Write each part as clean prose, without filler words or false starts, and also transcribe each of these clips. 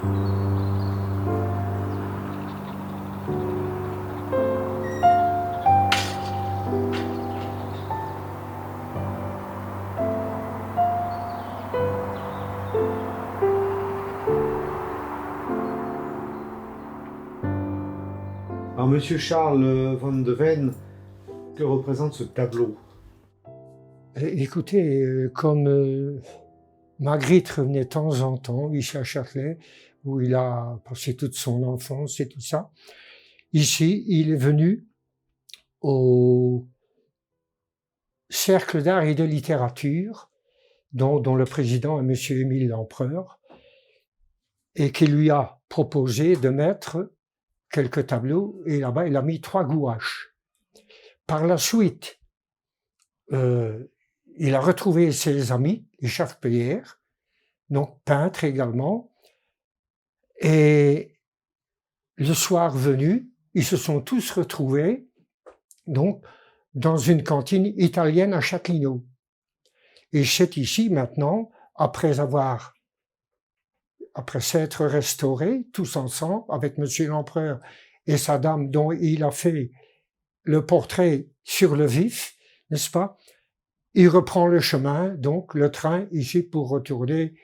Alors, Monsieur Charles van de Ven, que représente ce tableau? Écoutez, comme Magritte revenait de temps en temps ici à Châtelet, où il a passé toute son enfance et tout ça, ici, il est venu au Cercle d'art et de littérature, dont le président est Monsieur Émile Lempereur, et qui lui a proposé de mettre quelques tableaux, et là-bas, il a mis 3 gouaches. Par la suite, il a retrouvé ses amis, les Charpentières, donc peintres également, et le soir venu, ils se sont tous retrouvés donc dans une cantine italienne à Châtelineau. Et c'est ici maintenant, après s'être restaurés tous ensemble avec Monsieur l'Empereur et sa dame dont il a fait le portrait sur le vif, n'est-ce pas? Il reprend le chemin, donc le train ici pour retourner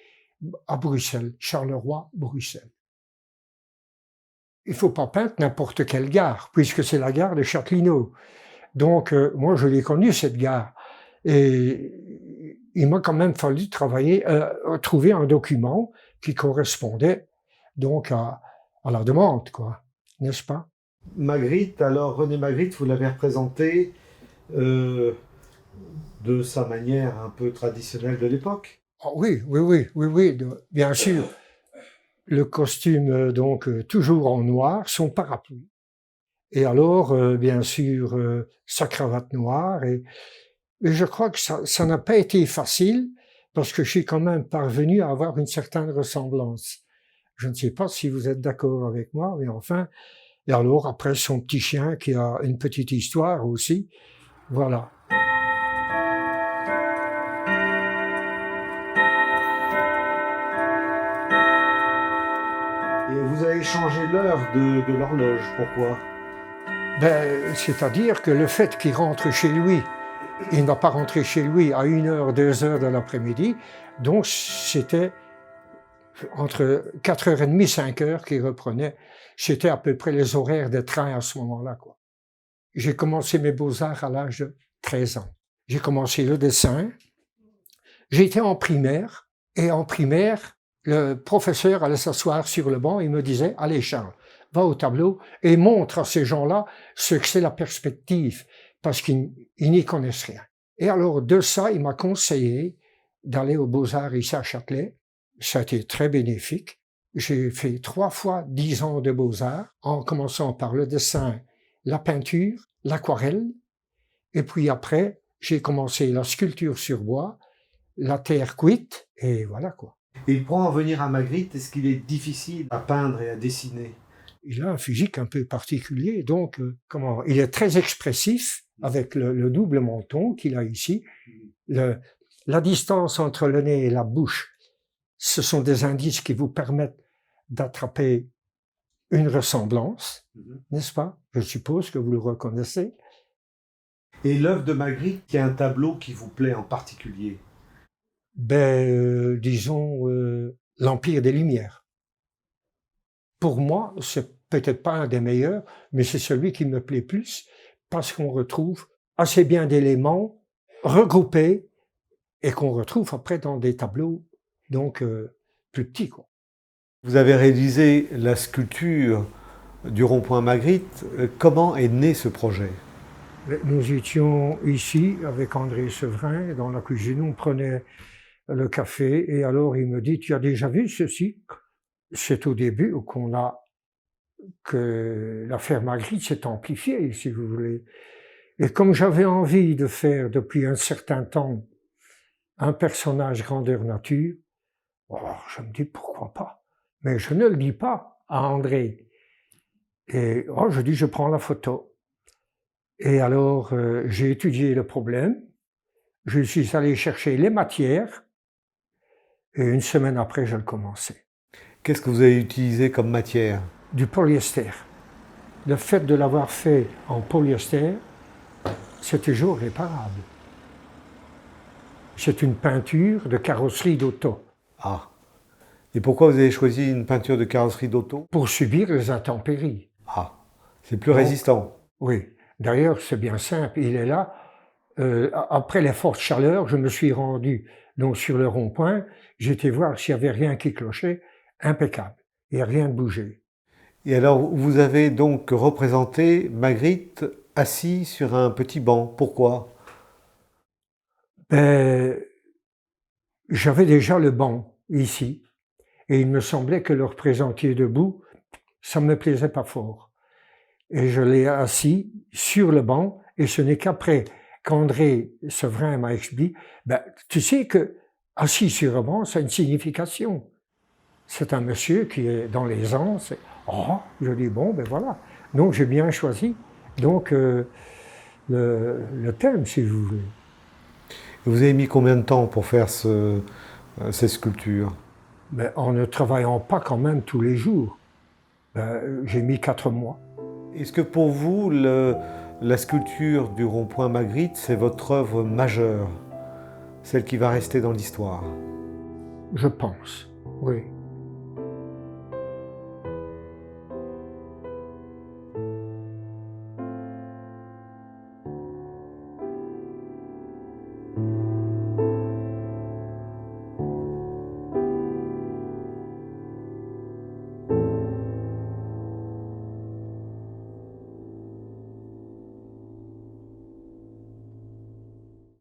à Bruxelles, Charleroi, Bruxelles. Il faut pas peindre n'importe quelle gare, puisque c'est la gare de Châtelineau. Donc, moi, je l'ai connue, cette gare. Et il m'a quand même fallu trouver un document qui correspondait donc à la demande, quoi, n'est-ce pas? Magritte, alors René Magritte, vous l'avez représenté de sa manière un peu traditionnelle de l'époque? Oh, oui, bien sûr. Le costume, donc, toujours en noir, son parapluie. Et alors, bien sûr, sa cravate noire. Et je crois que ça n'a pas été facile, parce que je suis quand même parvenu à avoir une certaine ressemblance. Je ne sais pas si vous êtes d'accord avec moi, mais enfin, et alors après son petit chien qui a une petite histoire aussi, voilà. Et vous avez changé l'heure de l'horloge, pourquoi? C'est-à-dire que le fait qu'il rentre chez lui, il ne va pas rentrer chez lui à 1h, 2h de l'après-midi, donc c'était entre 4h30 et 5h qu'il reprenait. C'était à peu près les horaires de train à ce moment-là, quoi. J'ai commencé mes beaux-arts à l'âge de 13 ans. J'ai commencé le dessin. J'étais en primaire, et en primaire, le professeur allait s'asseoir sur le banc et me disait « Allez Charles, va au tableau et montre à ces gens-là ce que c'est la perspective, parce qu'ils n'y connaissent rien. » Et alors de ça, il m'a conseillé d'aller aux Beaux-Arts ici à Châtelet. Ça a été très bénéfique. J'ai fait 3 fois 10 ans de Beaux-Arts, en commençant par le dessin, la peinture, l'aquarelle, et puis après, j'ai commencé la sculpture sur bois, la terre cuite, et voilà quoi. Et pour en venir à Magritte, est-ce qu'il est difficile à peindre et à dessiner? Il a un physique un peu particulier, donc il est très expressif avec le double menton qu'il a ici. La distance entre le nez et la bouche, ce sont des indices qui vous permettent d'attraper une ressemblance, n'est-ce pas? Je suppose que vous le reconnaissez. Et l'œuvre de Magritte, il y a un tableau qui vous plaît en particulier? Disons, l'Empire des Lumières. Pour moi, c'est peut-être pas un des meilleurs, mais c'est celui qui me plaît plus, parce qu'on retrouve assez bien d'éléments regroupés et qu'on retrouve après dans des tableaux donc plus petits, quoi. Vous avez réalisé la sculpture du rond-point Magritte. Comment est né ce projet? Nous étions ici avec André Severin dans la cuisine, on prenait le café et alors il me dit « Tu as déjà vu ceci ?» C'est au début que l'affaire Magritte s'est amplifiée, si vous voulez. Et comme j'avais envie de faire depuis un certain temps un personnage grandeur nature, je me dis pourquoi pas. Mais je ne le dis pas à André. Et je dis je prends la photo. Et alors j'ai étudié le problème, je suis allé chercher les matières et une semaine après je le commençais. Qu'est-ce que vous avez utilisé comme matière? Du polyester. Le fait de l'avoir fait en polyester, c'est toujours réparable. C'est une peinture de carrosserie d'auto. Ah. Et pourquoi vous avez choisi une peinture de carrosserie d'auto? Pour subir les intempéries. Ah. C'est plus Donc, résistant. oui. D'ailleurs, c'est bien simple. Il est là. Après les fortes chaleurs, je me suis rendu donc sur le rond-point. J'ai été voir s'il n'y avait rien qui clochait. Impeccable. Il n'y a rien de bougé. Et alors, vous avez donc représenté Magritte assis sur un petit banc. Pourquoi? Ben, j'avais déjà le banc ici. Et il me semblait que le représenter debout, ça ne me plaisait pas fort. Et je l'ai assis sur le banc, et ce n'est qu'après qu'André Sevrin m'a expliqué, ben, tu sais que assis sur un banc, ça a une signification. C'est un monsieur qui est dans l'aisance. Oh, je dis, bon, ben voilà. Donc j'ai bien choisi. Donc le thème, si vous voulez. Vous avez mis combien de temps pour faire ces sculptures? Ben, en ne travaillant pas quand même tous les jours. Ben, j'ai mis 4 mois. Est-ce que pour vous, la sculpture du rond-point Magritte, c'est votre œuvre majeure, celle qui va rester dans l'histoire? Je pense, oui.